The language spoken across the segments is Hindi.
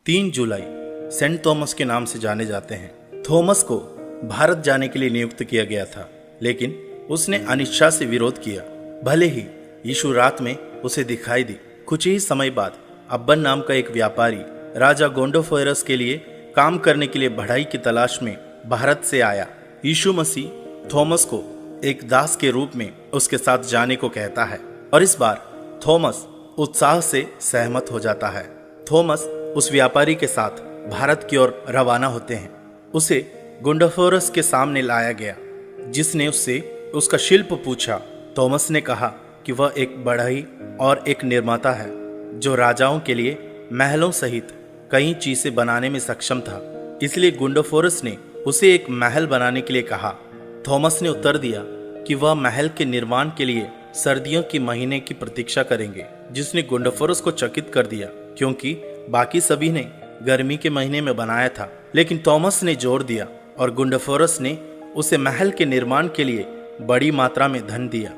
3 जुलाई सेंट थॉमस के नाम से जाने जाते हैं। थॉमस को भारत जाने के लिए नियुक्त किया गया था, लेकिन उसने अनिच्छा से विरोध किया। भले ही यीशु रात में उसे दिखाई दी। कुछ ही समय बाद अब्बन नाम का एक व्यापारी राजा गोंडोफोरस के लिए काम करने के लिए बढ़ई की तलाश में भारत से आया। यीशु मसीह थॉमस को एक दास के रूप में उसके साथ जाने को कहता है और इस बार थॉमस उत्साह से सहमत हो जाता है। थॉमस उस व्यापारी के साथ भारत की ओर रवाना होते हैं। उसे गोंडोफोरस के सामने लाया गया, जिसने उससे उसका शिल्प पूछा। थॉमस ने कहा कि वह एक बढ़ई और एक निर्माता है जो राजाओं के लिए महलों सहित कई चीजें बनाने में सक्षम था। इसलिए गोंडोफोरस ने उसे एक महल बनाने के लिए कहा। थॉमस ने उत्तर दिया कि वह महल के निर्माण के लिए सर्दियों के महीने की प्रतीक्षा करेंगे, जिसने गोंडोफोरस को चकित कर दिया, क्योंकि बाकी सभी ने गर्मी के महीने में बनाया था। लेकिन थॉमस ने जोर दिया और गोंडोफोरस ने उसे महल के निर्माण के लिए बड़ी मात्रा में धन दिया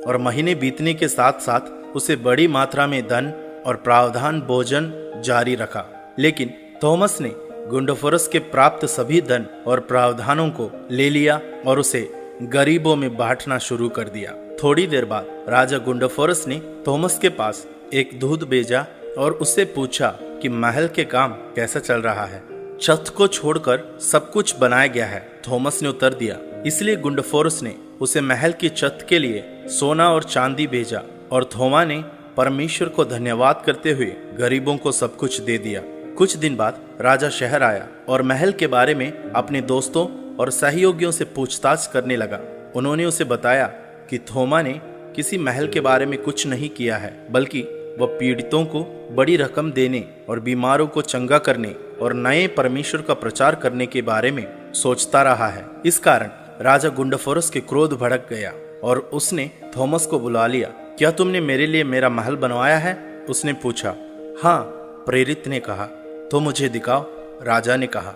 और महीने बीतने के साथ साथ उसे बड़ी मात्रा में धन और प्रावधान भोजन जारी रखा। लेकिन थॉमस ने गोंडोफोरस के प्राप्त सभी धन और प्रावधानों को ले लिया और उसे गरीबों में बांटना शुरू कर दिया। थोड़ी देर बाद राजा गोंडोफोरस ने थॉमस के पास एक दूत भेजा और उससे पूछा कि महल के काम कैसा चल रहा है। छत को छोड़कर सब कुछ बनाया गया है, थॉमस ने उत्तर दिया। इसलिए गोंडोफोरस ने उसे महल की छत के लिए सोना और चांदी भेजा और थोमा ने परमेश्वर को धन्यवाद करते हुए गरीबों को सब कुछ दे दिया। कुछ दिन बाद राजा शहर आया और महल के बारे में अपने दोस्तों और सहयोगियों से पूछताछ करने लगा। उन्होंने उसे बताया कि थोमा ने किसी महल के बारे में कुछ नहीं किया है, बल्कि वह पीड़ितों को बड़ी रकम देने और बीमारों को चंगा करने और नए परमेश्वर का प्रचार करने के बारे में सोचता रहा है। इस कारण राजा गोंडोफोरस के क्रोध भड़क गया और उसने थॉमस को बुला लिया। क्या तुमने मेरे लिए मेरा महल बनवाया है? उसने पूछा। हाँ, प्रेरित ने कहा। तो मुझे दिखाओ, राजा ने कहा।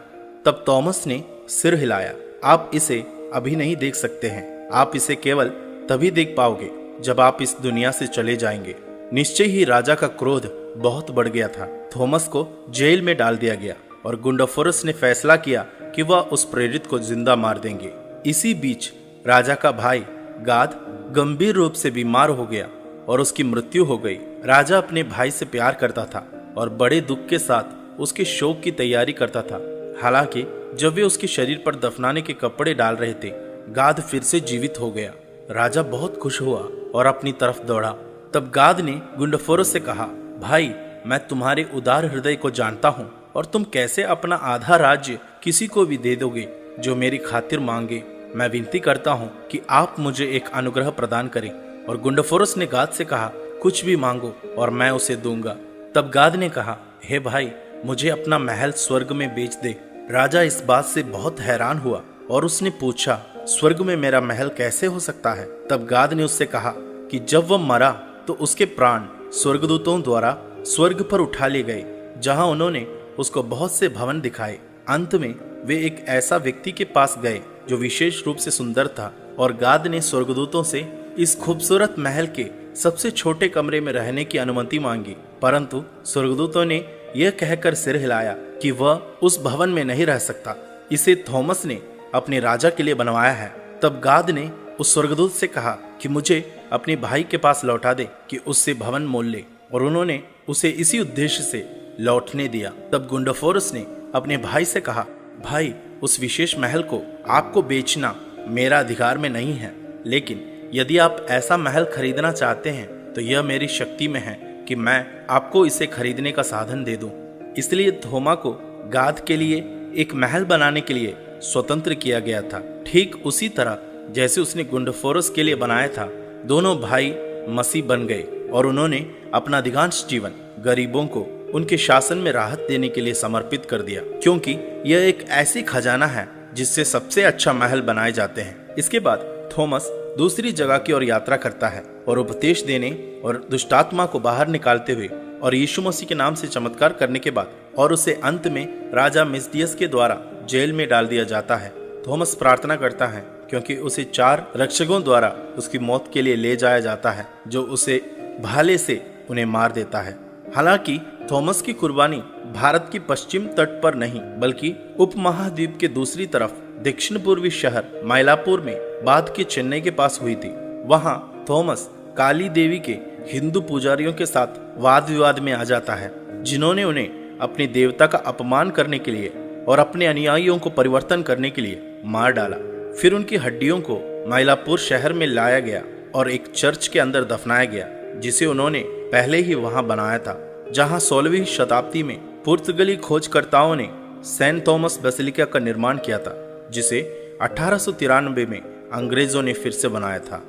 तब थॉमस ने सिर हिलाया। आप इसे अभी नहीं देख सकते हैं, आप इसे केवल तभी देख पाओगे जब आप इस दुनिया से चले जाएंगे। निश्चय ही राजा का क्रोध बहुत बढ़ गया था। थॉमस को जेल में डाल दिया गया और गोंडोफोरस ने फैसला किया कि वह उस प्रेरित को जिंदा मार देंगे। इसी बीच राजा का भाई गाद गंभीर रूप से बीमार हो गया और उसकी मृत्यु हो गई। राजा अपने भाई से प्यार करता था और बड़े दुख के साथ उसके शोक की तैयारी करता था। हालांकि जब वे उसके शरीर पर दफनाने के कपड़े डाल रहे थे, गाद फिर से जीवित हो गया। राजा बहुत खुश हुआ और अपनी तरफ दौड़ा। तब गाद ने गोंडोफोरस से कहा, भाई, मैं तुम्हारे उदार हृदय को जानता हूँ और तुम कैसे अपना आधा राज्य किसी को भी दे दोगे जो मेरी खातिर मांगे। मैं विनती करता हूँ कि आप मुझे एक अनुग्रह प्रदान करें। और गोंडोफोरस ने गाद से कहा, कुछ भी मांगो और मैं उसे दूंगा। तब गाद ने कहा, हे भाई, मुझे अपना महल स्वर्ग में बेच दे। राजा इस बात से बहुत हैरान हुआ और उसने पूछा, स्वर्ग में मेरा महल कैसे हो सकता है? तब गाद ने उससे कहा कि जब वह मरा तो उसके प्राण स्वर्गदूतों द्वारा स्वर्ग पर उठा लिए गए, जहां उन्होंने उसको बहुत से भवन दिखाए। अंत में वे एक ऐसा व्यक्ति के पास गए जो विशेष रूप से सुंदर था और गाद ने स्वर्गदूतों से इस खूबसूरत महल के सबसे छोटे कमरे में रहने की अनुमति मांगी, परंतु स्वर्गदूतों ने यह कहकर सिर हिलाया कि वह उस भवन में नहीं रह सकता। इसे थॉमस ने अपने राजा के लिए बनवाया है। तब गाद ने उस स्वर्गदूत से कहा कि मुझे अपने भाई के पास लौटा दे कि उससे भवन मोल ले, और उन्होंने उसे इसी उद्देश्य से लौटने दिया। तब गोंडोफोरस ने अपने भाई से कहा, भाई, उस विशेष महल को आपको बेचना मेरा अधिकार में नहीं है, लेकिन यदि आप ऐसा महल खरीदना चाहते हैं तो यह मेरी शक्ति में है कि मैं आपको इसे खरीदने का साधन दे दूं। इसलिए थोमा को गाद के लिए एक महल बनाने के लिए स्वतंत्र किया गया था, ठीक उसी तरह जैसे उसने गोंडोफोरस के लिए बनाया था। दोनों भाई मसीह बन गए और उन्होंने अपना अधिकांश जीवन गरीबों को उनके शासन में राहत देने के लिए समर्पित कर दिया, क्योंकि यह एक ऐसी खजाना है जिससे सबसे अच्छा महल बनाए जाते हैं। इसके बाद थॉमस दूसरी जगह की ओर यात्रा करता है और उपदेश देने और दुष्टात्मा को बाहर निकालते हुए और यीशु मसीह के नाम से चमत्कार करने के बाद और उसे अंत में राजा मिस्दियस के द्वारा जेल में डाल दिया जाता है। थॉमस प्रार्थना करता है क्योंकि उसे 4 रक्षकों द्वारा उसकी मौत के लिए ले जाया जाता है, जो उसे भाले से उन्हें मार देता है। हालांकि थॉमस की कुर्बानी भारत की पश्चिम तट पर नहीं बल्कि उपमहाद्वीप के दूसरी तरफ दक्षिण पूर्वी शहर मायलापुर में बाद के चेन्नई के पास हुई थी। वहां थॉमस काली देवी के हिंदू पुजारियों के साथ वाद विवाद में आ जाता है, जिन्होंने उन्हें अपनी देवता का अपमान करने के लिए और अपने अनुयायियों को परिवर्तन करने के लिए मार डाला। फिर उनकी हड्डियों को मायलापुर शहर में लाया गया और एक चर्च के अंदर दफनाया गया, जिसे उन्होंने पहले ही वहां बनाया था, जहां 16वीं शताब्दी में पुर्तगाली खोजकर्ताओं ने सेंट थॉमस बेसिलिका का निर्माण किया था, जिसे 1893 में अंग्रेजों ने फिर से बनाया था।